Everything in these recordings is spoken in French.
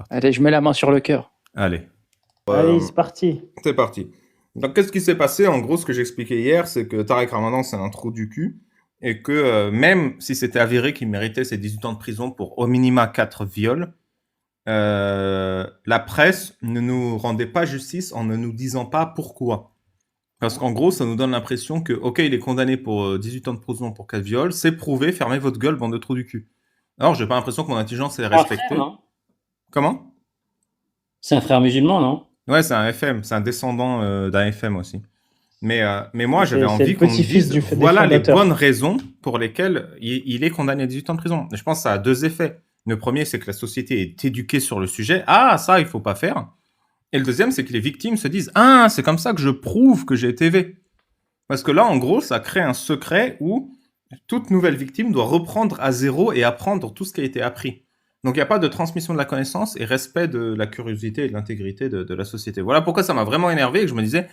Allez, je mets la main sur le cœur. Allez. Allez, c'est parti. C'est parti. Donc, qu'est-ce qui s'est passé? En gros, ce que j'expliquais hier, c'est que Tarek Ramadan, c'est un trou du cul. Et que même si c'était avéré qu'il méritait ses 18 ans de prison pour au minima 4 viols, la presse ne nous rendait pas justice en ne nous disant pas pourquoi. Parce qu'en gros, ça nous donne l'impression que, ok, il est condamné pour 18 ans de prison pour 4 viols, c'est prouvé, fermez votre gueule, bande de trous du cul. Alors, j'ai pas l'impression que mon intelligence est Un frère, respectée. non? Comment? C'est un frère musulman, non? Ouais, c'est un FM, c'est un descendant d'un FM aussi. Mais moi, j'avais C'est le envie qu'on me petit-fils dise, des voilà les fondateurs. bonnes raisons pour lesquelles il est condamné à 18 ans de prison. Et je pense que ça a deux effets. Le premier, c'est que la société est éduquée sur le sujet. Ah, ça, il faut pas faire. Et le deuxième, c'est que les victimes se disent, ah, c'est comme ça que je prouve que j'ai été V. Parce que là, en gros, ça crée un secret où toute nouvelle victime doit reprendre à zéro et apprendre tout ce qui a été appris. Donc, il n'y a pas de transmission de la connaissance et respect de la curiosité et de l'intégrité de la société. Voilà pourquoi ça m'a vraiment énervé et que je me disais,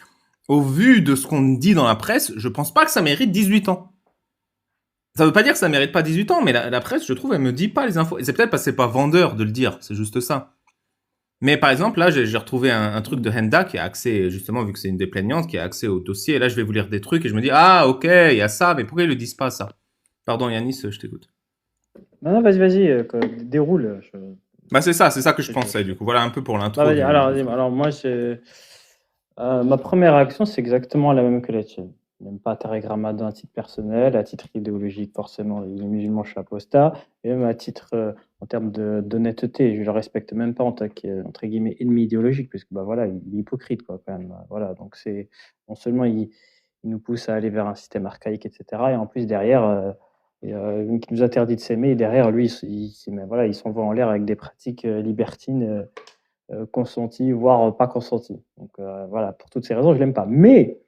au vu de ce qu'on dit dans la presse, je pense pas que ça mérite 18 ans. Ça veut pas dire que ça mérite pas 18 ans, mais la presse, je trouve, elle me dit pas les infos. Et c'est peut-être parce que c'est pas vendeur de le dire, c'est juste ça. Mais par exemple, là, j'ai retrouvé un truc de Henda qui a accès, justement, vu que c'est une des plaignantes, qui a accès au dossier. Et là, je vais vous lire des trucs et je me dis, ah, ok, il y a ça, mais pourquoi ils le disent pas, ça? Pardon, Yanis, je t'écoute. Non, non, vas-y, déroule. Bah, c'est ça que je pensais, du coup. Voilà un peu pour Bah, l'intro vas-y, du... alors moi, ma première réaction, c'est exactement la même que la tienne. Même pas Tarek Ramadan à titre personnel, à titre idéologique, forcément, il est musulman, je suis apostat, et même à titre, en termes d'honnêteté, je le respecte même pas en tant entre guillemets, ennemi idéologique, parce que bah voilà, il est hypocrite, quoi, quand même. Voilà, donc c'est non seulement il nous pousse à aller vers un système archaïque, etc., et en plus derrière, qui nous interdit de s'aimer, et derrière lui, voilà, il s'envoie en l'air avec des pratiques libertines, consenties, voire pas consenties. Donc voilà, pour toutes ces raisons, je l'aime pas. Mais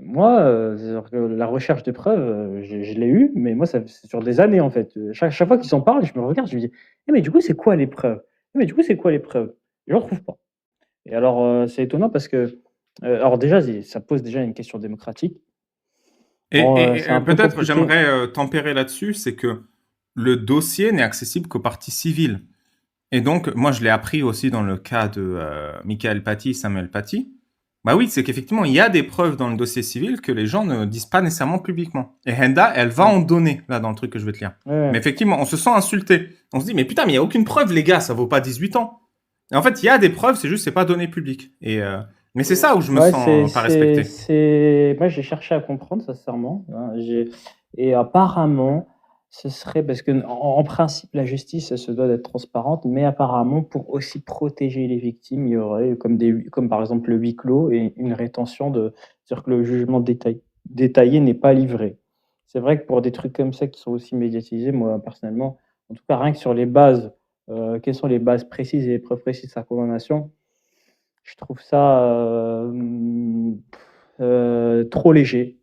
moi, c'est-à-dire que la recherche de preuves, je l'ai eu, mais moi, c'est sur des années en fait. Chaque fois qu'ils s'en parlent, je me regarde, je me dis, eh, mais du coup, c'est quoi les preuves? Eh, mais du coup, c'est quoi les preuves? J'en trouve pas. Et alors, c'est étonnant parce que, alors déjà, ça pose déjà une question démocratique. Bon, c'est un peu Peut-être compliqué. j'aimerais tempérer là-dessus, c'est que le dossier n'est accessible qu'aux parties civiles. Et donc, moi, je l'ai appris aussi dans le cas de Michael Paty et Samuel Paty. Bah oui, c'est qu'effectivement, il y a des preuves dans le dossier civil que les gens ne disent pas nécessairement publiquement. Et Henda, elle va Ouais, en donner, là, dans le truc que je vais te lire. ouais, Mais effectivement, on se sent insulté. On se dit, mais putain, mais il n'y a aucune preuve, les gars, ça vaut pas 18 ans. Et en fait, il y a des preuves, c'est juste, c'est pas donné public. Mais c'est ça où je me ouais, sens pas respecté. moi, j'ai cherché à comprendre, sincèrement, hein, et apparemment, ce serait parce que, en principe, la justice, elle se doit d'être transparente, mais apparemment, pour aussi protéger les victimes, il y aurait comme par exemple le huis clos et une rétention c'est-à-dire que le jugement détaillé n'est pas livré. C'est vrai que pour des trucs comme ça qui sont aussi médiatisés, moi, personnellement, en tout cas, rien que sur les bases, quelles sont les bases précises et les preuves précises de sa condamnation, je trouve ça, trop léger,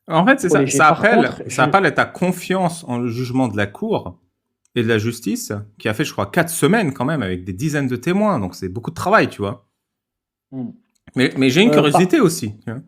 En fait, c'est trop ça. léger. Par contre, Ça appelle à ta confiance en le jugement de la cour et de la justice, qui a fait, je crois, 4 semaines quand même, avec des dizaines de témoins. Donc, c'est beaucoup de travail, tu vois. mmh, Mais j'ai une par curiosité aussi. Tu vois.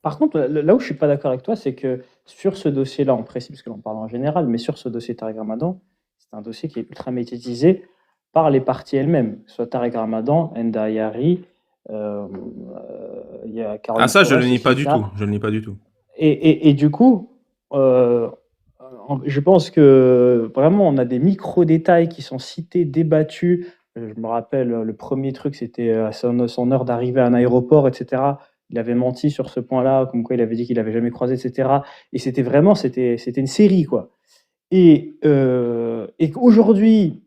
par contre, là où je suis pas d'accord avec toi, c'est que sur ce dossier-là en précis, parce que l'on parle en général, mais sur ce dossier Tarek Ramadan, c'est un dossier qui est ultra médiatisé par les parties elles-mêmes, que ce soit Tarek Ramadan, Enda Ayari, il y a Ah, Caroline ça, je le Fourest nie pas aussi, du tout. Je le nie pas du tout. et du coup, je pense que vraiment on a des micro-détails qui sont cités, débattus. Je me rappelle, le premier truc, c'était à son heure d'arrivée à un aéroport, et cetera. Il avait menti sur ce point-là, comme quoi il avait dit qu'il avait jamais croisé, et cetera. Et c'était une série, quoi. Et qu'aujourd'hui,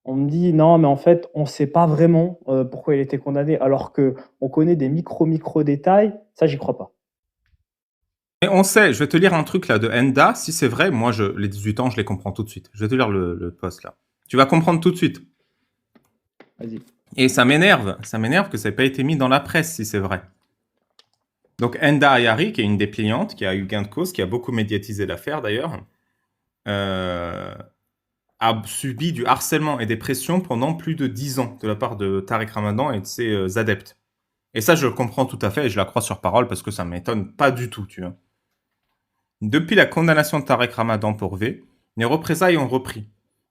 on me dit: «Non, mais en fait, on ne sait pas vraiment, pourquoi il était condamné», alors qu'on connaît des micro détails, ça, j'y crois pas. Mais on sait, je vais te lire un truc là de Enda. Si c'est vrai, moi, les 18 ans, je les comprends tout de suite. Je vais te lire le post là. Tu vas comprendre tout de suite. Vas-y. Et ça m'énerve. Ça m'énerve que ça n'ait pas été mis dans la presse si c'est vrai. Donc, Enda Ayari, qui est une des pliantes, qui a eu gain de cause, qui a beaucoup médiatisé l'affaire d'ailleurs, euh, a subi du harcèlement et des pressions pendant plus de 10 ans de la part de Tarek Ramadan et de ses adeptes. Et ça, je le comprends tout à fait et je la crois sur parole parce que ça m'étonne pas du tout, tu vois. Depuis la condamnation de Tarek Ramadan pour V, les représailles ont repris.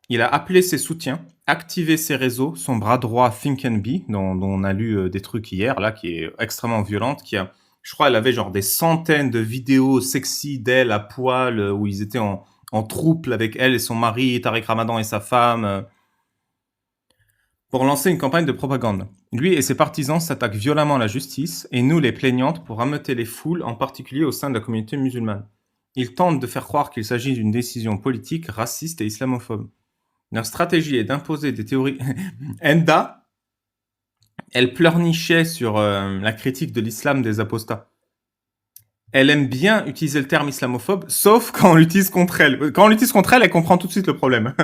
Il a appelé ses soutiens activé ses réseaux, son bras droit Think and Be, dont on a lu des trucs hier, là, qui est extrêmement violente, je crois, elle avait genre des centaines de vidéos sexy d'elle à poil, où ils étaient en trouble avec elle et son mari, Tariq Ramadan et sa femme, pour lancer une campagne de propagande. Lui et ses partisans s'attaquent violemment à la justice, et nous les plaignantes pour ameuter les foules, en particulier au sein de la communauté musulmane. Ils tentent de faire croire qu'il s'agit d'une décision politique, raciste et islamophobe. Leur stratégie est d'imposer des théories... Enda, elle pleurnichait sur la critique de l'islam des apostats. Elle aime bien utiliser le terme islamophobe, sauf quand on l'utilise contre elle. Quand on l'utilise contre elle, elle comprend tout de suite le problème.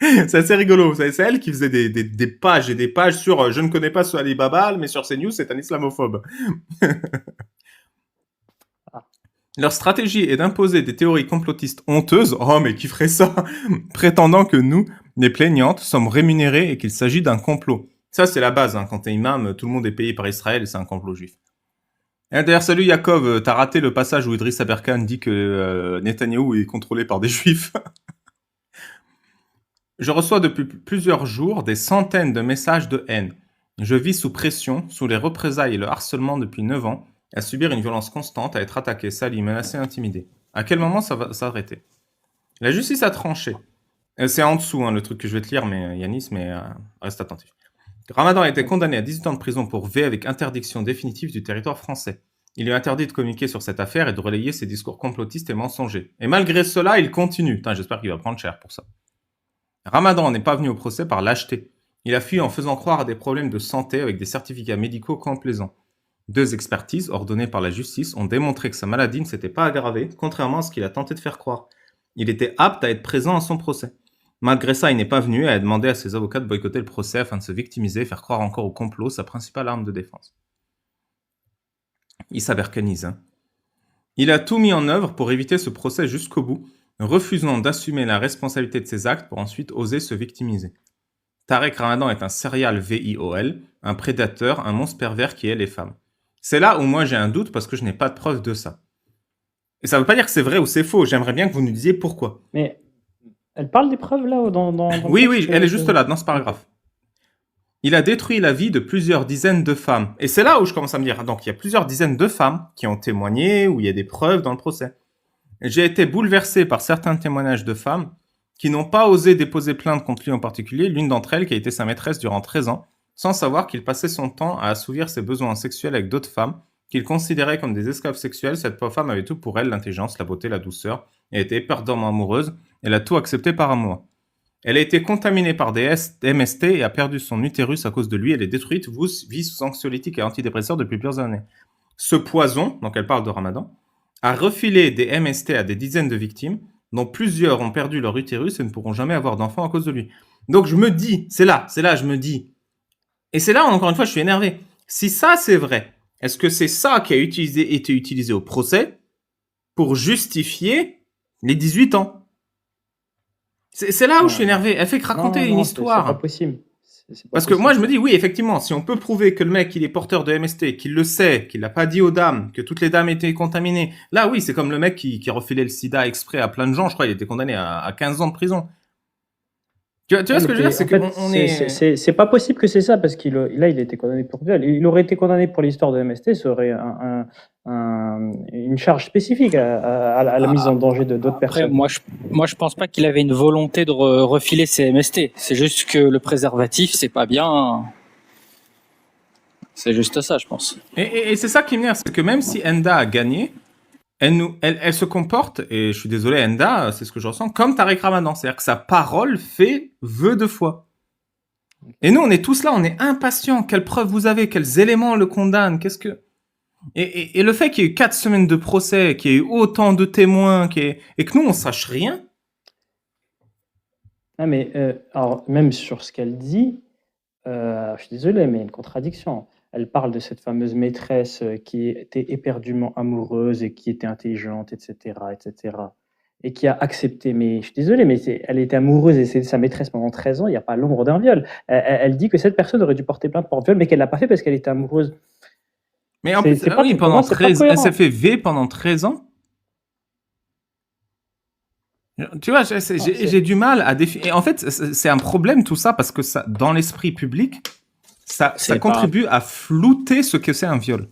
C'est assez rigolo. C'est elle qui faisait des pages et des pages sur je ne connais pas ce Ali Baba, mais sur CNews, c'est un islamophobe. Leur stratégie est d'imposer des théories complotistes honteuses, oh mais qui ferait ça, prétendant que nous, les plaignantes, sommes rémunérés et qu'il s'agit d'un complot. Ça, c'est la base, hein. Quand t'es imam, tout le monde est payé par Israël et c'est un complot juif. Et d'ailleurs, salut Yaakov, t'as raté le passage où Idriss Aberkan dit que Netanyahou est contrôlé par des juifs. Je reçois depuis plusieurs jours des centaines de messages de haine. Je vis sous pression, sous les représailles et le harcèlement depuis 9 ans, à subir une violence constante, à être attaqué, sali, menacé, intimidé. À quel moment ça va s'arrêter? La justice a tranché. C'est en dessous, hein, le truc que je vais te lire, mais Yanis, reste attentif. Ramadan a été condamné à 18 ans de prison pour V avec interdiction définitive du territoire français. Il est interdit de communiquer sur cette affaire et de relayer ses discours complotistes et mensongers. Et malgré cela, il continue. Putain, j'espère qu'il va prendre cher pour ça. Ramadan n'est pas venu au procès par lâcheté. Il a fui en faisant croire à des problèmes de santé avec des certificats médicaux complaisants. 2 expertises ordonnées par la justice ont démontré que sa maladie ne s'était pas aggravée, contrairement à ce qu'il a tenté de faire croire. Il était apte à être présent à son procès. Malgré ça, il n'est pas venu et a demandé à ses avocats de boycotter le procès afin de se victimiser et faire croire encore au complot, sa principale arme de défense. Il s'abercanise, hein. Il a tout mis en œuvre pour éviter ce procès jusqu'au bout, refusant d'assumer la responsabilité de ses actes pour ensuite oser se victimiser. Tariq Ramadan est un serial VIOL, un prédateur, un monstre pervers qui hait les femmes. C'est là où moi j'ai un doute parce que je n'ai pas de preuve de ça. Et ça ne veut pas dire que c'est vrai ou c'est faux, j'aimerais bien que vous nous disiez pourquoi. Mais elle parle des preuves là dans Oui, elle est juste là, dans ce paragraphe. Il a détruit la vie de plusieurs dizaines de femmes. Et c'est là où je commence à me dire, donc il y a plusieurs dizaines de femmes qui ont témoigné, où il y a des preuves dans le procès. Et j'ai été bouleversé par certains témoignages de femmes qui n'ont pas osé déposer plainte contre lui en particulier, l'une d'entre elles qui a été sa maîtresse durant 13 ans, sans savoir qu'il passait son temps à assouvir ses besoins sexuels avec d'autres femmes, qu'il considérait comme des esclaves sexuels. Cette pauvre femme avait tout pour elle, l'intelligence, la beauté, la douceur, et était éperdamment amoureuse, elle a tout accepté par amour. Elle a été contaminée par des MST et a perdu son utérus à cause de lui. Elle est détruite, vit sous anxiolytiques et antidépresseurs depuis plusieurs années. Ce poison, donc elle parle de Ramadan, a refilé des MST à des dizaines de victimes, dont plusieurs ont perdu leur utérus et ne pourront jamais avoir d'enfants à cause de lui. Donc je me dis, c'est là, je me dis, et c'est là, encore une fois, je suis énervé. Si ça c'est vrai, est-ce que c'est ça qui a été utilisé au procès pour justifier les 18 ans? C'est là où je suis énervé. Elle fait que raconter une histoire. C'est pas possible. Parce que moi, je me dis, oui, effectivement, si on peut prouver que le mec, il est porteur de MST, qu'il le sait, qu'il l'a pas dit aux dames, que toutes les dames étaient contaminées, là, oui, c'est comme le mec qui refilait le sida exprès à plein de gens. Je crois qu'il était condamné à 15 ans de prison. Tu vois ce que je veux dire? C'est que c'est pas possible que c'est ça, parce qu'il a été condamné pour viol. Il aurait été condamné pour l'histoire de MST, ça aurait une charge spécifique à la mise en danger de d'autres personnes. Moi, je pense pas qu'il avait une volonté de refiler ses MST. C'est juste que le préservatif, c'est pas bien. C'est juste ça, je pense. Et c'est ça qui m'énerve, c'est que même si Enda a gagné, elle se comporte, et je suis désolé Enda, c'est ce que je ressens, comme Tariq Ramadan. C'est-à-dire que sa parole fait vœu de foi. Et nous, on est tous là, on est impatients. Quelles preuves vous avez? Quels éléments le condamnent? Qu'est-ce que... Et le fait qu'il y ait eu 4 semaines de procès, qu'il y ait eu autant de témoins, et que nous, on sache rien. Ah, mais alors, même sur ce qu'elle dit, je suis désolé, mais il y a une contradiction. Elle parle de cette fameuse maîtresse qui était éperdument amoureuse et qui était intelligente, etc., et qui a accepté. Mais je suis désolé, mais elle était amoureuse et c'est sa maîtresse pendant 13 ans, il n'y a pas l'ombre d'un viol. Elle dit que cette personne aurait dû porter plainte pour viol, mais qu'elle ne l'a pas fait parce qu'elle était amoureuse. Mais en plus, oui, pendant 13 ans, elle s'est fait V pendant 13 ans. Tu vois, Non, j'ai du mal à définir. Et en fait, c'est un problème tout ça parce que ça, dans l'esprit public, ça C'est pas. contribue à flouter ce que c'est un viol.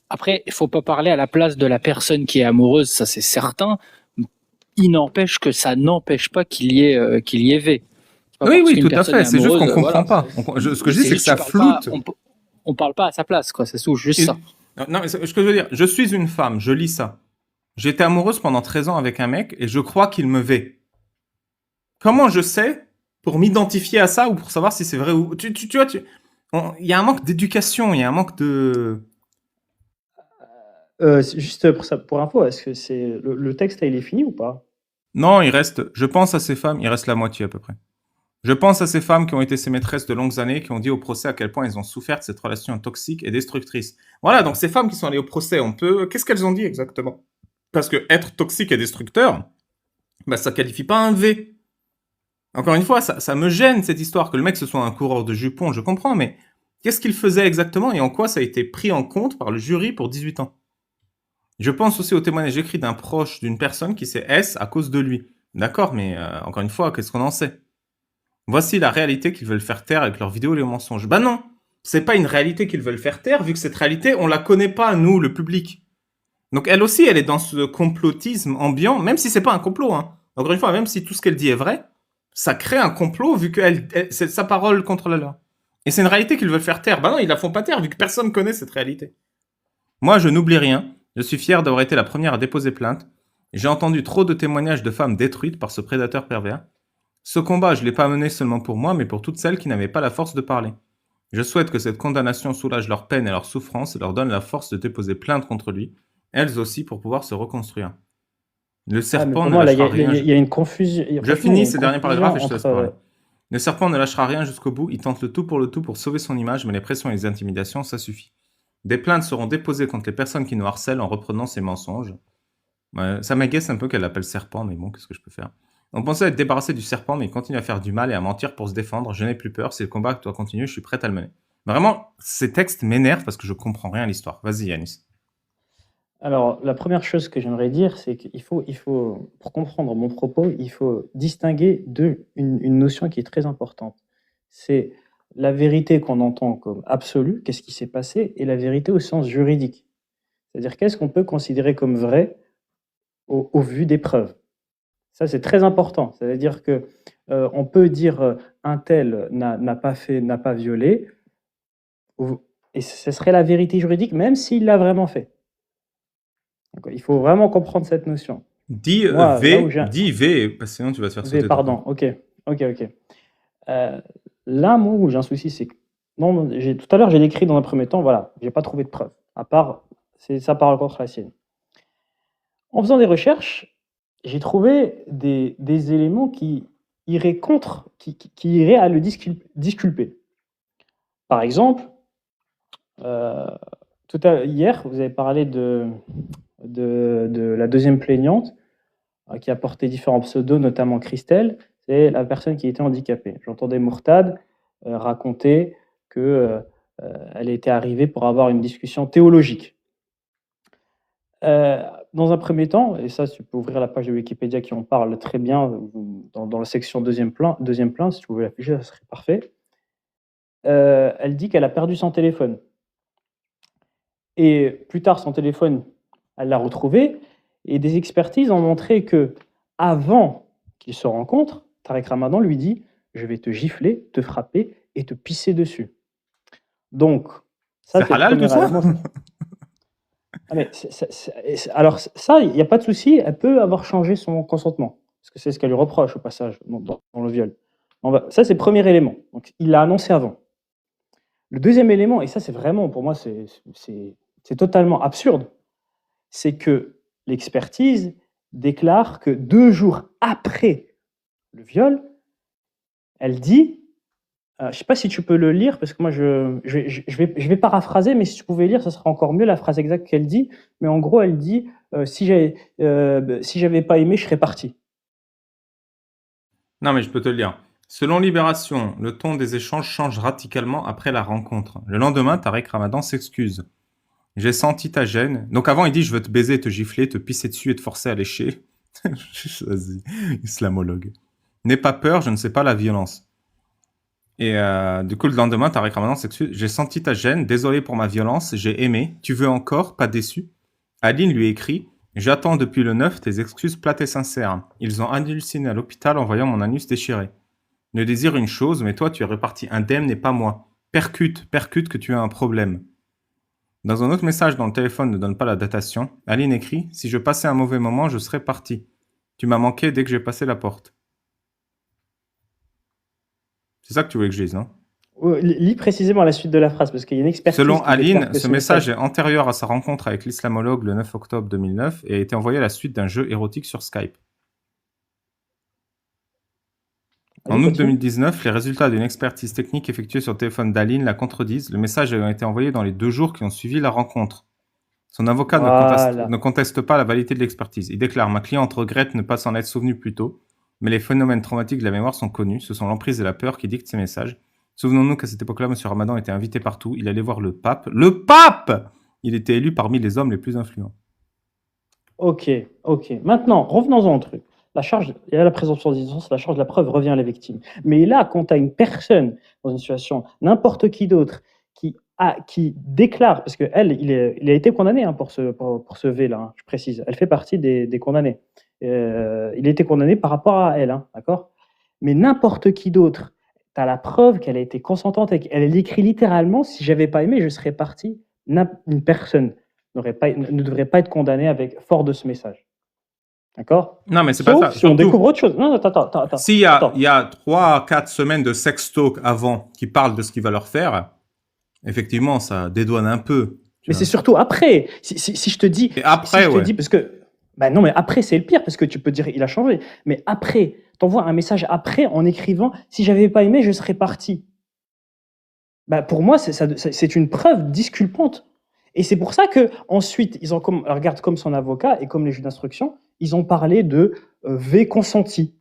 Après, il faut pas parler à la place de la personne qui est amoureuse, ça c'est certain. Il n'empêche que ça n'empêche pas qu'il y ait V. C'est pas Oui, parce oui, qu'une tout à personne est fait. C'est juste qu'on amoureuse, comprend voilà. pas. Ce que je dis, c'est que juste, ça tu parles pas, floute. on parle pas à sa place, quoi. C'est tout, juste ça. Non, mais ce que je veux dire, je suis une femme, je lis ça. J'étais amoureuse pendant 13 ans avec un mec et je crois qu'il me V. Comment je sais pour m'identifier à ça ou pour savoir si c'est vrai ou tu vois, il y a un manque d'éducation, il y a un manque de. Juste pour ça, pour info, est-ce que c'est le texte là, il est fini ou pas? Non, il reste. Je pense à ces femmes, il reste la moitié à peu près. Je pense à ces femmes qui ont été ses maîtresses de longues années, qui ont dit au procès à quel point elles ont souffert de cette relation toxique et destructrice. Voilà, donc ces femmes qui sont allées au procès, qu'est-ce qu'elles ont dit exactement? Parce que être toxique et destructeur, bah ça qualifie pas un V. Encore une fois, ça me gêne cette histoire que le mec ce soit un coureur de jupons, je comprends, mais qu'est-ce qu'il faisait exactement et en quoi ça a été pris en compte par le jury pour 18 ans? Je pense aussi au témoignage écrit d'un proche d'une personne qui s'est S à cause de lui. D'accord, mais encore une fois, qu'est-ce qu'on en sait? Voici la réalité qu'ils veulent faire taire avec leurs vidéos et les mensonges. Bah non, c'est pas une réalité qu'ils veulent faire taire, vu que cette réalité, on la connaît pas, nous, le public. Donc elle aussi, elle est dans ce complotisme ambiant, même si c'est pas un complot. Hein. Encore une fois, même si tout ce qu'elle dit est vrai, ça crée un complot, vu que c'est sa parole contre la leur. Et c'est une réalité qu'ils veulent faire taire. Bah non, ils la font pas taire, vu que personne connaît cette réalité. Moi, je n'oublie rien. Je suis fier d'avoir été la première à déposer plainte. J'ai entendu trop de témoignages de femmes détruites par ce prédateur pervers. Ce combat, je ne l'ai pas mené seulement pour moi, mais pour toutes celles qui n'avaient pas la force de parler. Je souhaite que cette condamnation soulage leur peine et leur souffrance et leur donne la force de déposer plainte contre lui, elles aussi pour pouvoir se reconstruire. Le Ah, mais serpent pour ne moi, là, lâchera rien. il y a une confusion. Je Franchement, il y a finis une ces derniers confusion paragraphes et je te laisse parler. entre. Le serpent ne lâchera rien jusqu'au bout, il tente le tout pour sauver son image, mais les pressions et les intimidations, ça suffit. Des plaintes seront déposées contre les personnes qui nous harcèlent en reprenant ces mensonges. Ouais, ça m'agace un peu qu'elle l'appelle serpent, mais bon, qu'est-ce que je peux faire? On pensait être débarrassé du serpent, mais il continue à faire du mal et à mentir pour se défendre. Je n'ai plus peur, c'est le combat qui doit continuer, je suis prête à le mener. Vraiment, ces textes m'énervent parce que je comprends rien à l'histoire. Vas-y, Yanis. Alors, la première chose que j'aimerais dire, c'est qu'il faut, pour comprendre mon propos, il faut distinguer une notion qui est très importante. C'est la vérité qu'on entend comme absolue, qu'est-ce qui s'est passé, et la vérité au sens juridique. C'est-à-dire qu'est-ce qu'on peut considérer comme vrai au vu des preuves. Ça, c'est très important. C'est-à-dire que on peut dire un tel n'a pas violé, et ce serait la vérité juridique, même s'il l'a vraiment fait. Donc, il faut vraiment comprendre cette notion. Dis Moi, là où V, dis V, parce que sinon tu vas te faire sauter. pardon, ok. Là, moi, où j'ai un souci, c'est que tout à l'heure, j'ai décrit dans un premier temps, voilà, j'ai pas trouvé de preuve, à part c'est sa parole contre la sienne. En faisant des recherches, j'ai trouvé des éléments qui iraient à le disculper. Par exemple, hier, vous avez parlé de la deuxième plaignante qui a porté différents pseudos, notamment Christelle. C'est la personne qui était handicapée. J'entendais Mourtad raconter qu'elle était arrivée pour avoir une discussion théologique. Dans un premier temps, et ça, tu peux ouvrir la page de Wikipédia qui en parle très bien, dans la section deuxième plan, si tu pouvais l'afficher, ça serait parfait. Elle dit qu'elle a perdu son téléphone. Et plus tard, son téléphone, elle l'a retrouvé, et des expertises ont montré que avant qu'ils se rencontrent, Tarek Ramadan lui dit « Je vais te gifler, te frapper et te pisser dessus ». Donc, ça, c'est halal tout ça? Ah mais alors ça, il n'y a pas de souci, elle peut avoir changé son consentement, parce que c'est ce qu'elle lui reproche au passage dans le viol. Ça, c'est le premier élément. Donc, il l'a annoncé avant. Le deuxième élément, et ça, c'est vraiment, pour moi, c'est totalement absurde, c'est que l'expertise déclare que 2 jours après le viol, elle dit, je ne sais pas si tu peux le lire, parce que moi, je vais paraphraser, mais si tu pouvais lire, ça serait encore mieux, la phrase exacte qu'elle dit. Mais en gros, elle dit, si j'avais pas aimé, je serais parti. Non, mais je peux te le lire. Selon Libération, le ton des échanges change radicalement après la rencontre. Le lendemain, Tarek Ramadan s'excuse. J'ai senti ta gêne. Donc avant, il dit, je veux te baiser, te gifler, te pisser dessus et te forcer à lécher. Vas-y, islamologue. N'aie pas peur, je ne sais pas la violence. Et du coup, le lendemain, Tariq Ramadan s'excuse. J'ai senti ta gêne, désolé pour ma violence, j'ai aimé. Tu veux encore, pas déçu. Aline lui écrit. J'attends depuis le 9 tes excuses plates et sincères. Ils ont halluciné à l'hôpital en voyant mon anus déchiré. Ne désire une chose, mais toi tu es reparti indemne et pas moi. Percute que tu as un problème. Dans un autre message dont le téléphone ne donne pas la datation, Aline écrit. Si je passais un mauvais moment, je serais parti. Tu m'as manqué dès que j'ai passé la porte. C'est ça que tu voulais que je dise, non? Lis précisément la suite de la phrase, parce qu'il y a une expertise Selon qui déclare Aline, que ce message est antérieur à sa rencontre avec l'islamologue le 9 octobre 2009 et a été envoyé à la suite d'un jeu érotique sur Skype. En Allez, août continue. 2019, les résultats d'une expertise technique effectuée sur le téléphone d'Aline la contredisent. Le message a été envoyé dans les 2 jours qui ont suivi la rencontre. Son avocat Voilà. ne conteste pas la validité de l'expertise. Il déclare « Ma cliente regrette ne pas s'en être souvenue plus tôt, mais les phénomènes traumatiques de la mémoire sont connus. Ce sont l'emprise et la peur qui dictent ces messages. Souvenons-nous qu'à cette époque-là, M. Ramadan était invité partout. Il allait voir le pape. Le pape! Il était élu parmi les hommes les plus influents. » Ok. Maintenant, revenons-en au truc. Il y a la présomption d'innocence, la charge de la preuve revient à la victime. Mais là, quand tu as une personne dans une situation, n'importe qui d'autre, qui déclare, parce qu'elle, il a été condamné pour ce V-là, hein, je précise, elle fait partie des condamnés. Il a été condamné par rapport à elle, hein, d'accord? Mais n'importe qui d'autre, tu as la preuve qu'elle a été consentante et qu'elle écrit littéralement, si j'avais pas aimé, je serais parti. Une personne ne devrait pas être condamnée fort de ce message. D'accord? Non, mais c'est pas Sauf ça. si on découvre autre chose. Non, attends. S'il y a 3-4 semaines de sex talk avant qui parlent de ce qu'il va leur faire, effectivement, ça dédouane un peu. Mais c'est surtout après. Si je te dis. Et après, si je te dis, parce que. Bah non, mais après, c'est le pire, parce que tu peux dire il a changé. Mais après, t'envoies un message après en écrivant si j'avais pas aimé, je serais parti. Bah pour moi, c'est une preuve disculpante. Et c'est pour ça que ensuite, regarde comme son avocat et comme les juges d'instruction, ils ont parlé de V consenti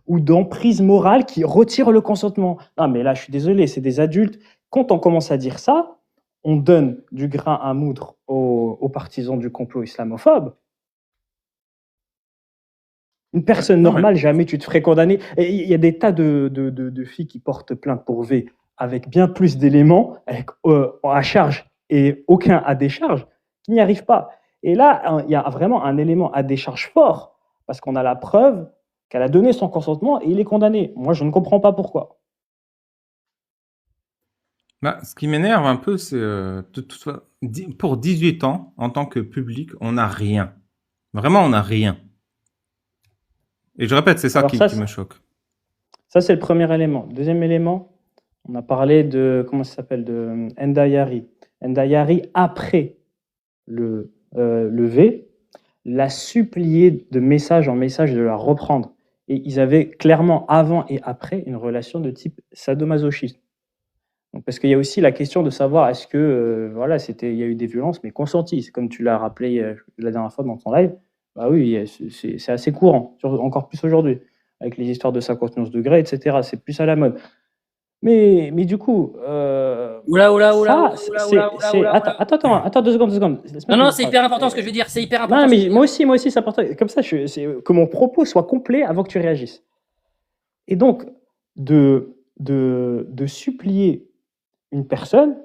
ou d'emprise morale qui retire le consentement. Ah mais là, je suis désolé, c'est des adultes. Quand on commence à dire ça, on donne du grain à moudre aux partisans du complot islamophobe. Une personne normale, jamais tu te ferais condamner. Et il y a des tas de filles qui portent plainte pour V avec bien plus d'éléments à charge et aucun à décharge qui n'y arrivent pas. Et là, il y a vraiment un élément à décharge fort parce qu'on a la preuve qu'elle a donné son consentement et il est condamné. Moi, je ne comprends pas pourquoi. Bah, ce qui m'énerve un peu, c'est pour 18 ans, en tant que public, on n'a rien. Vraiment, on n'a rien. Et je répète, c'est ça qui me choque. Ça, c'est le premier élément. Deuxième élément, on a parlé de, comment ça s'appelle, de Ndayari. Ndayari, après le V, l'a supplié de message en message de la reprendre. Et ils avaient clairement, avant et après, une relation de type sadomasochisme. Donc, parce qu'il y a aussi la question de savoir est-ce que, il y a eu des violences, mais consenties. C'est comme tu l'as rappelé la dernière fois dans ton live. Bah oui, c'est assez courant, encore plus aujourd'hui, avec les histoires de 51 degrés, etc. C'est plus à la mode. Mais du coup, attends 2 secondes. Non, c'est hyper important ce que je veux dire, c'est hyper important. Non, mais moi aussi, c'est important. Comme ça, c'est que mon propos soit complet avant que tu réagisses. Et donc, de supplier une personne,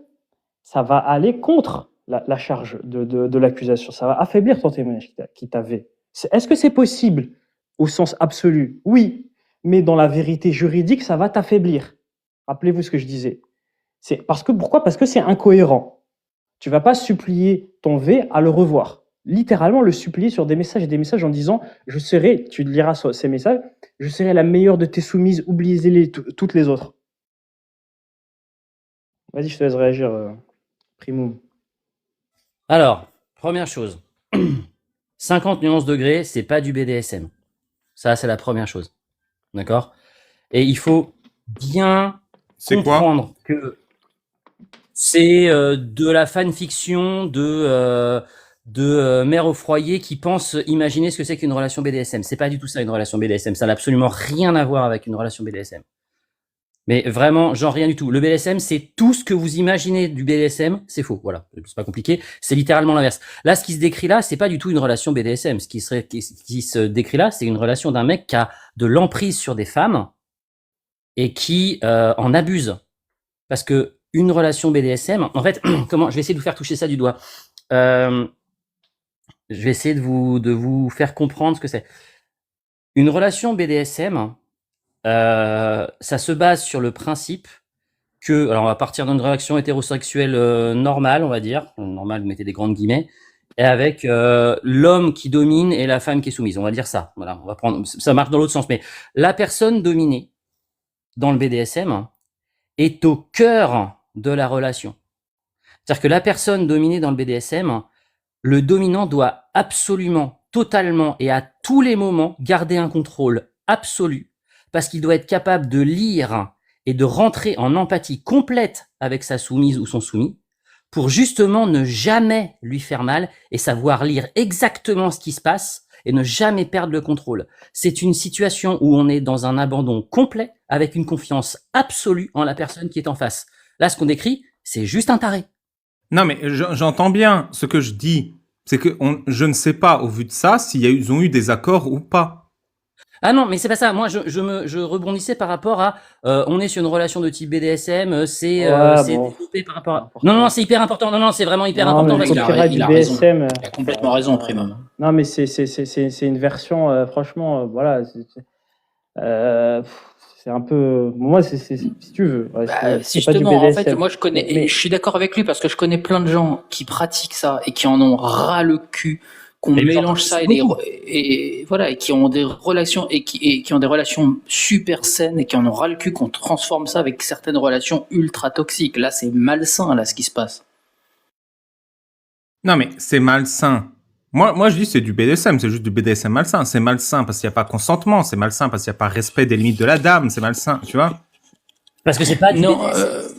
ça va aller contre la charge de l'accusation. Ça va affaiblir ton témoignage qui t'avait. Est-ce que c'est possible au sens absolu? Oui, mais dans la vérité juridique, ça va t'affaiblir. Rappelez-vous ce que je disais. Pourquoi? Parce que c'est incohérent. Tu vas pas supplier ton V à le revoir. Littéralement, le supplier sur des messages et des messages en disant « Je serai », tu liras ces messages, « Je serai la meilleure de tes soumises, oubliez-les toutes les autres ». Vas-y, je te laisse réagir, Primo. Alors, première chose, 50 nuances degrés, c'est pas du BDSM. Ça, c'est la première chose. D'accord? Et il faut bien comprendre que c'est de la fanfiction de mère au foyer qui pense imaginer ce que c'est qu'une relation BDSM. C'est pas du tout ça, une relation BDSM. Ça n'a absolument rien à voir avec une relation BDSM. Mais vraiment, genre rien du tout. Le BDSM, c'est tout ce que vous imaginez du BDSM, c'est faux. Voilà, c'est pas compliqué. C'est littéralement l'inverse. Là, ce qui se décrit là, c'est pas du tout une relation BDSM. Ce qui se décrit là, c'est une relation d'un mec qui a de l'emprise sur des femmes et qui en abuse. Parce que une relation BDSM, en fait, comment je vais essayer de vous faire toucher ça du doigt. Je vais essayer de vous faire comprendre ce que c'est. Une relation BDSM, ça se base sur le principe que, alors on va partir d'une relation hétérosexuelle normale, on va dire, normale, vous mettez des grandes guillemets, et avec l'homme qui domine et la femme qui est soumise, on va dire ça. Voilà, on va prendre, ça marche dans l'autre sens, mais la personne dominée dans le BDSM est au cœur de la relation. C'est-à-dire que la personne dominée dans le BDSM, le dominant doit absolument, totalement et à tous les moments garder un contrôle absolu parce qu'il doit être capable de lire et de rentrer en empathie complète avec sa soumise ou son soumis pour justement ne jamais lui faire mal et savoir lire exactement ce qui se passe et ne jamais perdre le contrôle. C'est une situation où on est dans un abandon complet avec une confiance absolue en la personne qui est en face. Là, ce qu'on décrit, c'est juste un taré. Non, mais j'entends bien. Ce que je dis, c'est que je ne sais pas, au vu de ça, ils ont eu des accords ou pas. Ah non, mais c'est pas ça. Moi, je rebondissais par rapport à, on est sur une relation de type BDSM, c'est développé par rapport à... Non, c'est hyper important. Non, c'est vraiment hyper important. Mais Parce le que copyright du raison. BSM, Il a complètement raison, Primum. non, mais c'est une version, franchement, voilà, c'est un peu, moi, si tu veux. Ouais, Si c'est pas du justement, en BDSM. fait, moi je connais, Mais- et je suis d'accord avec lui parce que je connais plein de gens qui pratiquent ça et qui en ont ras le cul, qu'on Mais mélange ça beaucoup. et voilà, et qui ont des relations et qui ont des relations super saines et qui en ont ras le cul qu'on transforme ça avec certaines relations ultra toxiques. Là, c'est malsain, là, ce qui se passe. Non, mais c'est malsain. Moi, je dis c'est du BDSM, c'est juste du BDSM malsain. C'est malsain parce qu'il n'y a pas consentement, c'est malsain parce qu'il n'y a pas respect des limites de la dame, c'est malsain, tu vois. Parce que c'est pas du Non, BDSM.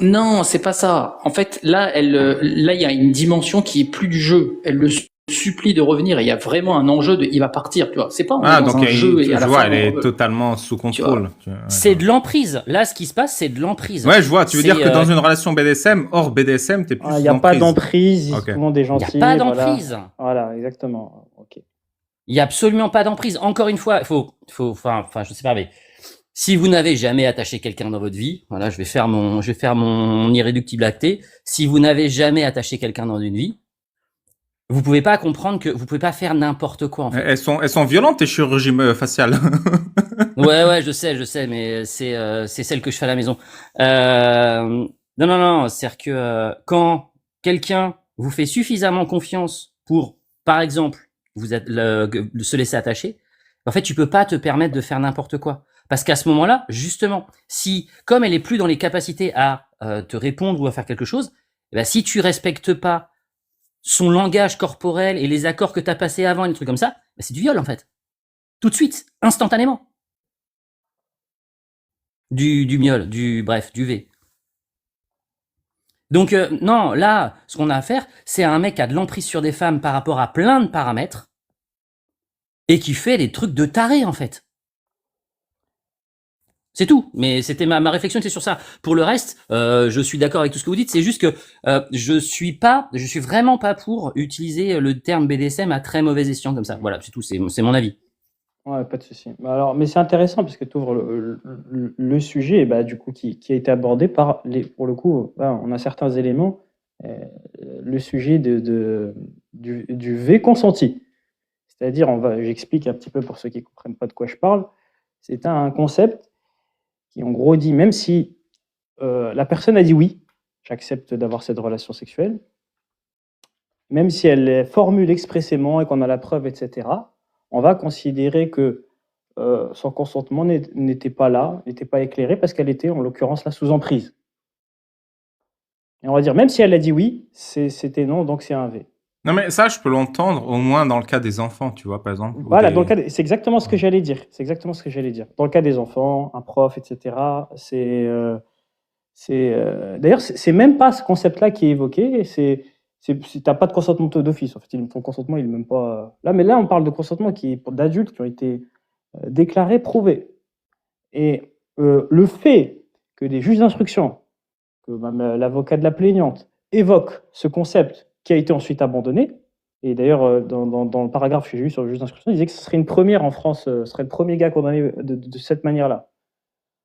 non, c'est pas ça. En fait, là, là, il y a une dimension qui est plus du jeu. Elle le supplie de revenir. Et il y a vraiment un enjeu de, il va partir, tu vois. C'est pas on est dans donc un jeu et à je la vois, fin, elle est totalement sous contrôle. Tu vois, ouais, C'est de l'emprise. Là, ce qui se passe, c'est de l'emprise. ouais, je vois. Tu veux C'est, dire que dans une relation BDSM, hors BDSM, t'es plus Il sous n'y a pas emprise. d'emprise, Ok. tout le monde est il n'y gentil. a pas voilà. d'emprise. Voilà, exactement. Ok. Il y a absolument pas d'emprise. Encore une fois, enfin, je sais pas, mais si vous n'avez jamais attaché quelqu'un dans votre vie, voilà, je vais faire mon irréductible acté. Si vous n'avez jamais attaché quelqu'un dans une vie, vous pouvez pas comprendre que vous pouvez pas faire n'importe quoi, en fait. Elles sont violentes tes chirurgies faciales. Ouais, je sais, mais c'est celle que je fais à la maison. Non, c'est-à-dire que quand quelqu'un vous fait suffisamment confiance pour, par exemple, se laisser attacher, en fait, tu peux pas te permettre de faire n'importe quoi. Parce qu'à ce moment-là, justement, si, comme elle est plus dans les capacités à te répondre ou à faire quelque chose, eh ben, si tu respectes pas son langage corporel et les accords que tu as passés avant et des trucs comme ça, ben, c'est du viol, en fait. Tout de suite, instantanément. Du miol, du V. Donc non, là, ce qu'on a à faire, c'est un mec qui a de l'emprise sur des femmes par rapport à plein de paramètres et qui fait des trucs de taré, en fait. C'est tout. Mais c'était ma réflexion était sur ça. Pour le reste, je suis d'accord avec tout ce que vous dites. C'est juste que je suis vraiment pas pour utiliser le terme BDSM à très mauvais escient comme ça. Voilà, c'est tout. C'est mon avis. Ouais, pas de souci. Alors, mais c'est intéressant parce que tu ouvres le sujet bah, du coup, qui a été abordé par pour le coup, on a certains éléments. Le sujet du V consenti. C'est-à-dire, j'explique un petit peu pour ceux qui ne comprennent pas de quoi je parle. C'est un concept qui, en gros, dit même si la personne a dit oui, j'accepte d'avoir cette relation sexuelle, même si elle formule expressément et qu'on a la preuve, etc., on va considérer que son consentement n'était pas là, n'était pas éclairé parce qu'elle était, en l'occurrence, là, sous emprise. Et on va dire, même si elle a dit oui, c'était non, donc c'est un V. Non, mais ça, je peux l'entendre au moins dans le cas des enfants, tu vois, par exemple. Voilà, c'est exactement ce que j'allais dire. C'est exactement ce que j'allais dire. Dans le cas des enfants, un prof, etc., d'ailleurs, c'est même pas ce concept-là qui est évoqué. T'as pas de consentement d'office. En fait, ton consentement, il est même pas là. Mais là, on parle de consentement qui est pour d'adultes qui ont été déclarés, prouvés. Et le fait que des juges d'instruction, que même l'avocat de la plaignante évoque ce concept qui a été ensuite abandonné, et d'ailleurs, dans le paragraphe que j'ai lu sur le juge d'instruction, il disait que ce serait une première en France, ce serait le premier gars condamné de cette manière-là.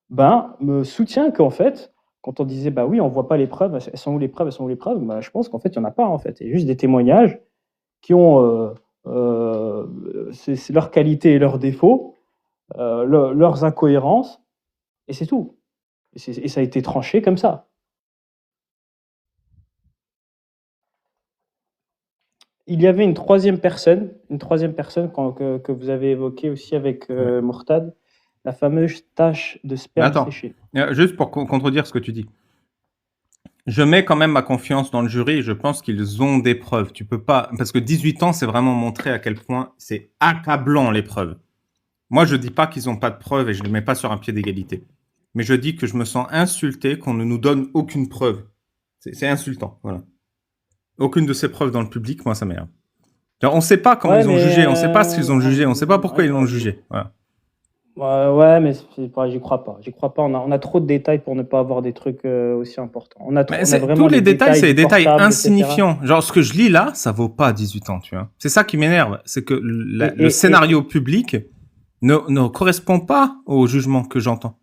Ben, me soutient qu'en fait, quand on disait, bah oui, on voit pas les preuves, elles sont où les preuves, elles sont où les preuves, bah, je pense qu'en fait, il y en a pas, en fait. Il y a juste des témoignages qui ont c'est leurs qualités et leurs défauts, leurs incohérences, et c'est tout. Et ça a été tranché comme ça. Il y avait une troisième personne que vous avez évoquée aussi avec Mourtad, la fameuse tache de Mais sperme attends, séché. juste pour contredire ce que tu dis. Je mets quand même ma confiance dans le jury et je pense qu'ils ont des preuves. Tu peux pas, parce que 18 ans, c'est vraiment montrer à quel point c'est accablant les preuves. Moi, je dis pas qu'ils ont pas de preuves et je les mets pas sur un pied d'égalité. Mais je dis que je me sens insulté qu'on ne nous donne aucune preuve. C'est insultant, voilà. Aucune de ces preuves dans le public, moi, ça m'énerve. On sait pas comment ils ont jugé, on sait pas ce qu'ils ont jugé, on sait pas pourquoi ils l'ont jugé. Voilà. Ouais, mais j'y crois pas. J'y crois pas. On a trop de détails pour ne pas avoir des trucs aussi importants. On a vraiment tous les détails, c'est des détails portables, insignifiants. etc. Genre, ce que je lis là, ça vaut pas 18 ans, tu vois. C'est ça qui m'énerve. C'est que le scénario public ne correspond pas au jugement que j'entends.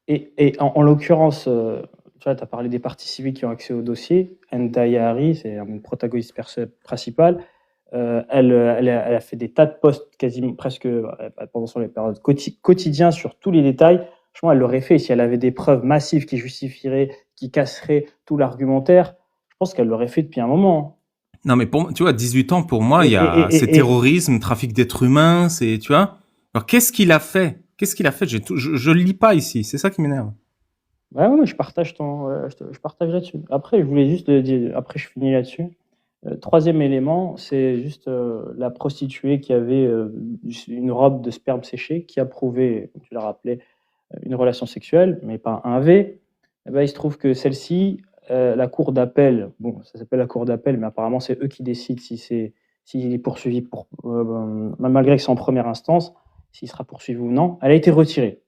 Et en l'occurrence, tu vois, tu as parlé des parties civiles qui ont accès au dossier. Ndaya Hari, c'est une protagoniste principale. Elle a fait des tas de posts quasiment presque pendant son période quotidien sur tous les détails. Franchement, elle l'aurait fait si elle avait des preuves massives qui justifieraient, qui casseraient tout l'argumentaire. Je pense qu'elle l'aurait fait depuis un moment. Non, mais tu vois, 18 ans, pour moi, c'est terrorisme, trafic d'êtres humains, c'est, tu vois. Alors, qu'est-ce qu'il a fait? Je lis pas ici. C'est ça qui m'énerve. Ouais, je partage je partage là-dessus. Après, je voulais juste dire, après je finis là-dessus. Troisième élément, c'est juste la prostituée qui avait une robe de sperme séché, qui a prouvé, comme tu l'as rappelé, une relation sexuelle, mais pas un V. Eh ben, il se trouve que celle-ci, la cour d'appel, bon, ça s'appelle la cour d'appel, mais apparemment c'est eux qui décident s'il est poursuivi malgré que c'est en première instance, s'il sera poursuivi ou non. Elle a été retirée.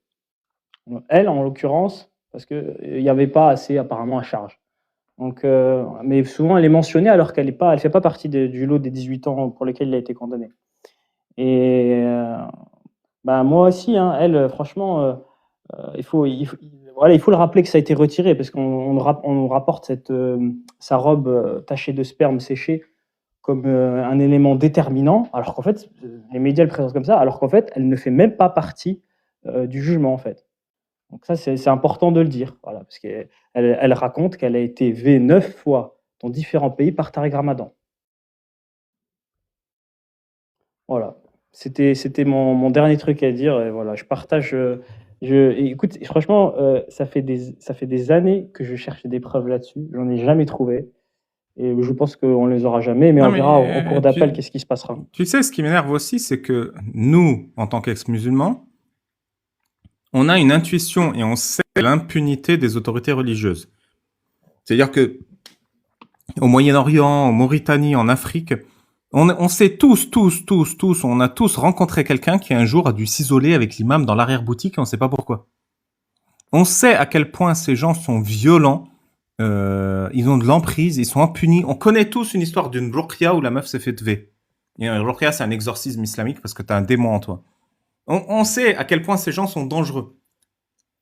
Elle, en l'occurrence, parce qu'il n'y avait pas assez apparemment à charge. Donc, mais souvent, elle est mentionnée alors qu'elle ne fait pas partie du lot des 18 ans pour lesquels il a été condamné. Et moi aussi, hein, elle, franchement, il faut le rappeler que ça a été retiré parce qu'on nous rapporte sa robe tachée de sperme séché comme un élément déterminant, alors qu'en fait, les médias le présentent comme ça, alors qu'en fait, elle ne fait même pas partie du jugement, en fait. Donc ça, c'est important de le dire, voilà, parce qu'elle raconte qu'elle a été V 9 fois dans différents pays par Tariq Ramadan. Voilà, c'était mon dernier truc à dire. Et voilà, je partage. Écoute, franchement, ça fait des années que je cherchais des preuves là-dessus. J'en ai jamais trouvé. Et je pense qu'on les aura jamais, mais on verra en cours d'appel qu'est-ce qui se passera. Tu sais, ce qui m'énerve aussi, c'est que nous, en tant qu'ex-musulmans, on a une intuition et on sait l'impunité des autorités religieuses. C'est-à-dire que au Moyen-Orient, en Mauritanie, en Afrique, on sait tous, on a tous rencontré quelqu'un qui un jour a dû s'isoler avec l'imam dans l'arrière-boutique et on ne sait pas pourquoi. On sait à quel point ces gens sont violents, ils ont de l'emprise, ils sont impunis. On connaît tous une histoire d'une ruqya où la meuf s'est fait tuer. Et un ruqya, c'est un exorcisme islamique parce que tu as un démon en toi. On sait à quel point ces gens sont dangereux.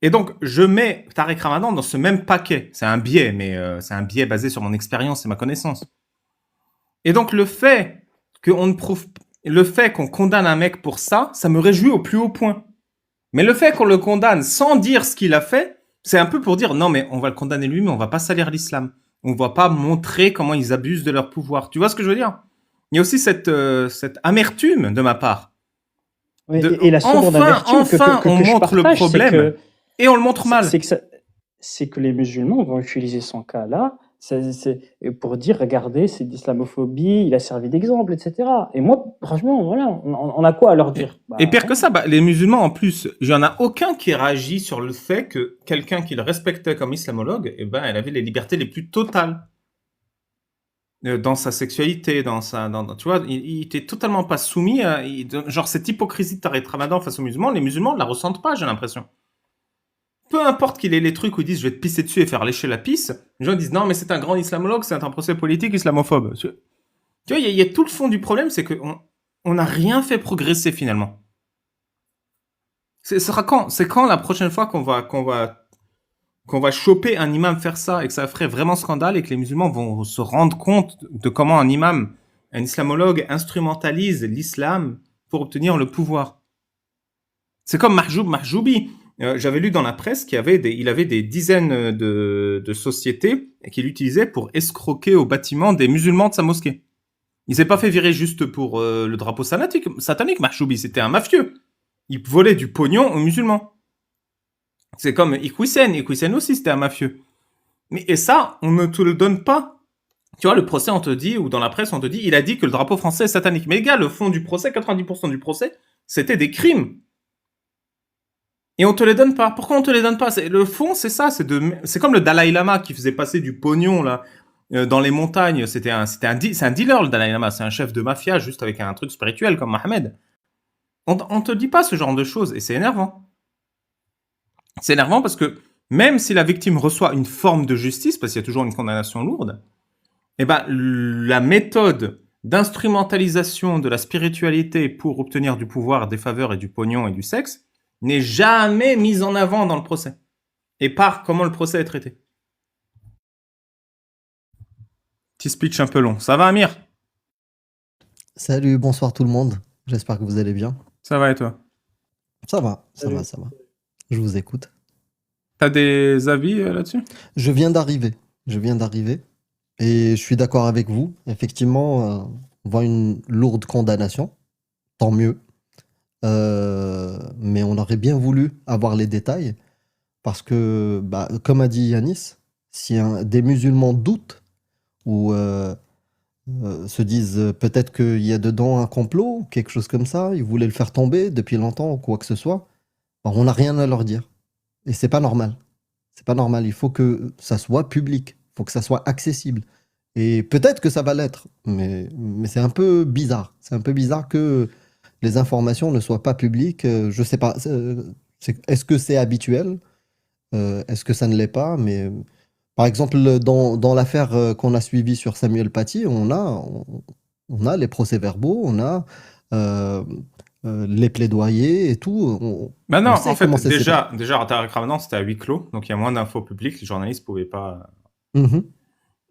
Et donc, je mets Tariq Ramadan dans ce même paquet. C'est un biais, mais c'est un biais basé sur mon expérience et ma connaissance. Et donc, le fait qu'on condamne un mec pour ça, ça me réjouit au plus haut point. Mais le fait qu'on le condamne sans dire ce qu'il a fait, c'est un peu pour dire non, mais on va le condamner lui, mais on va pas salir l'islam. On va pas montrer comment ils abusent de leur pouvoir. Tu vois ce que je veux dire? Il y a aussi cette amertume de ma part. Oui, et la seconde amertume que on montre le problème et on le montre mal. C'est que les musulmans vont utiliser son cas-là pour dire regardez, c'est d'islamophobie, il a servi d'exemple, etc. Et moi, franchement, voilà, on a quoi à leur dire? Et pire que ça, les musulmans en plus, il n'y en a aucun qui réagit sur le fait que quelqu'un qu'ils respectait comme islamologue, elle avait les libertés les plus totales dans sa sexualité, tu vois, il était totalement pas soumis à, genre cette hypocrisie de Tariq Ramadan face aux musulmans, les musulmans ne la ressentent pas, j'ai l'impression. peu importe qu'il ait les trucs où ils disent je vais te pisser dessus et faire lécher la pisse, les gens disent non mais c'est un grand islamologue, c'est un procès politique islamophobe. Tu vois, il y a tout le fond du problème, c'est qu'on n'a rien fait progresser finalement. C'est quand la prochaine fois qu'on va choper un imam faire ça et que ça ferait vraiment scandale et que les musulmans vont se rendre compte de comment un imam, un islamologue instrumentalise l'islam pour obtenir le pouvoir. C'est comme Mahjoubi. J'avais lu dans la presse qu'il il avait des dizaines de sociétés qu'il utilisait pour escroquer au bâtiment des musulmans de sa mosquée. Il s'est pas fait virer juste pour le drapeau satanique, Mahjoubi, c'était un mafieux. Il volait du pognon aux musulmans. C'est comme Iqwisen aussi, c'était un mafieux. Et ça, on ne te le donne pas. Tu vois, le procès, on te dit, ou dans la presse, on te dit, il a dit que le drapeau français est satanique. Mais les gars, le fond du procès, 90% du procès, c'était des crimes. Et on te les donne pas. Pourquoi on te les donne pas? Le fond, c'est ça. C'est comme le Dalai Lama qui faisait passer du pognon, là, dans les montagnes. C'est un dealer, le Dalai Lama. C'est un chef de mafia, juste avec un truc spirituel, comme Mohamed. On te dit pas ce genre de choses, et c'est énervant. C'est énervant parce que même si la victime reçoit une forme de justice, parce qu'il y a toujours une condamnation lourde, eh ben, la méthode d'instrumentalisation de la spiritualité pour obtenir du pouvoir, des faveurs et du pognon et du sexe n'est jamais mise en avant dans le procès. Et par comment le procès est traité. Petit speech un peu long. Ça va, Amir? Salut, bonsoir tout le monde. J'espère que vous allez bien. Ça va et toi? Ça va, ça Salut. va, ça va. Je vous écoute. T'as des avis là-dessus? Je viens d'arriver. Et je suis d'accord avec vous. Effectivement, on voit une lourde condamnation. Tant mieux. Mais on aurait bien voulu avoir les détails. Parce que, bah, comme a dit Yanis, si des musulmans doutent ou se disent peut-être qu'il y a dedans un complot ou quelque chose comme ça, ils voulaient le faire tomber depuis longtemps ou quoi que ce soit, bah, on n'a rien à leur dire. Et c'est pas normal. C'est pas normal. Il faut que ça soit public. Il faut que ça soit accessible. Et peut-être que ça va l'être, mais c'est un peu bizarre. C'est un peu bizarre que les informations ne soient pas publiques. Je sais pas. Est-ce que c'est habituel? Est-ce que ça ne l'est pas? Mais par exemple, dans l'affaire qu'on a suivie sur Samuel Paty, on a les procès-verbaux, on a les plaidoyers et tout. Bah non, On sait en fait, comment ça s'est déjà, Tarek Ramadan, c'était à huis clos, donc il y a moins d'infos publiques, les journalistes pouvaient pas. Mhm.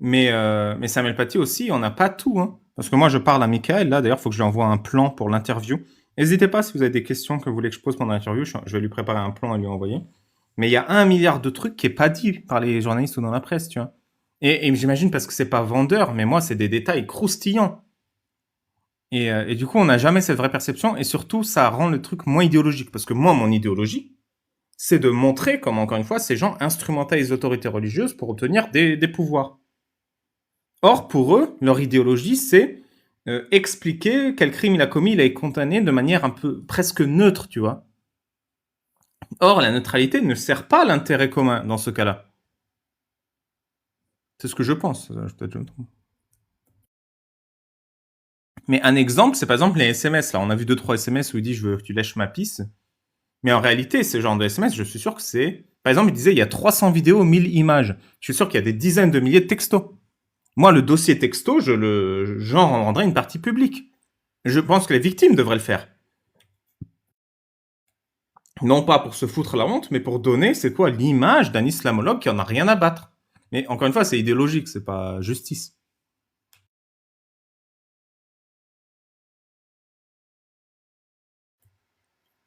Mais Samuel Paty aussi, on n'a pas tout, hein. Parce que moi, je parle à Michael, là, d'ailleurs, il faut que je lui envoie un plan pour l'interview. N'hésitez pas si vous avez des questions que vous voulez que je pose pendant l'interview, je vais lui préparer un plan et lui envoyer. Mais il y a 1 milliard de trucs qui est pas dit par les journalistes ou dans la presse, tu vois. Et j'imagine parce que c'est pas vendeur, mais moi, c'est des détails croustillants. Et du coup, on n'a jamais cette vraie perception, et surtout, ça rend le truc moins idéologique. Parce que moi, mon idéologie, c'est de montrer comment, encore une fois, ces gens instrumentalisent l'autorité religieuse pour obtenir des pouvoirs. Or, pour eux, leur idéologie, c'est expliquer quel crime il a commis, il a été condamné de manière un peu presque neutre, tu vois. Or, la neutralité ne sert pas l'intérêt commun dans ce cas-là. C'est ce que je pense. Peut-être je me trompe. Mais un exemple, c'est par exemple les SMS. Là, on a vu 2-3 SMS où il dit « je veux que tu lèches ma pisse ». Mais en réalité, ce genre de SMS, je suis sûr que c'est... Par exemple, il disait « il y a 300 vidéos, 1000 images ». Je suis sûr qu'il y a des dizaines de milliers de textos. Moi, le dossier texto, j'en rendrai une partie publique. Je pense que les victimes devraient le faire. Non pas pour se foutre la honte, mais pour donner, c'est quoi, l'image d'un islamologue qui en a rien à battre. Mais encore une fois, c'est idéologique, c'est pas justice.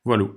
Voilà.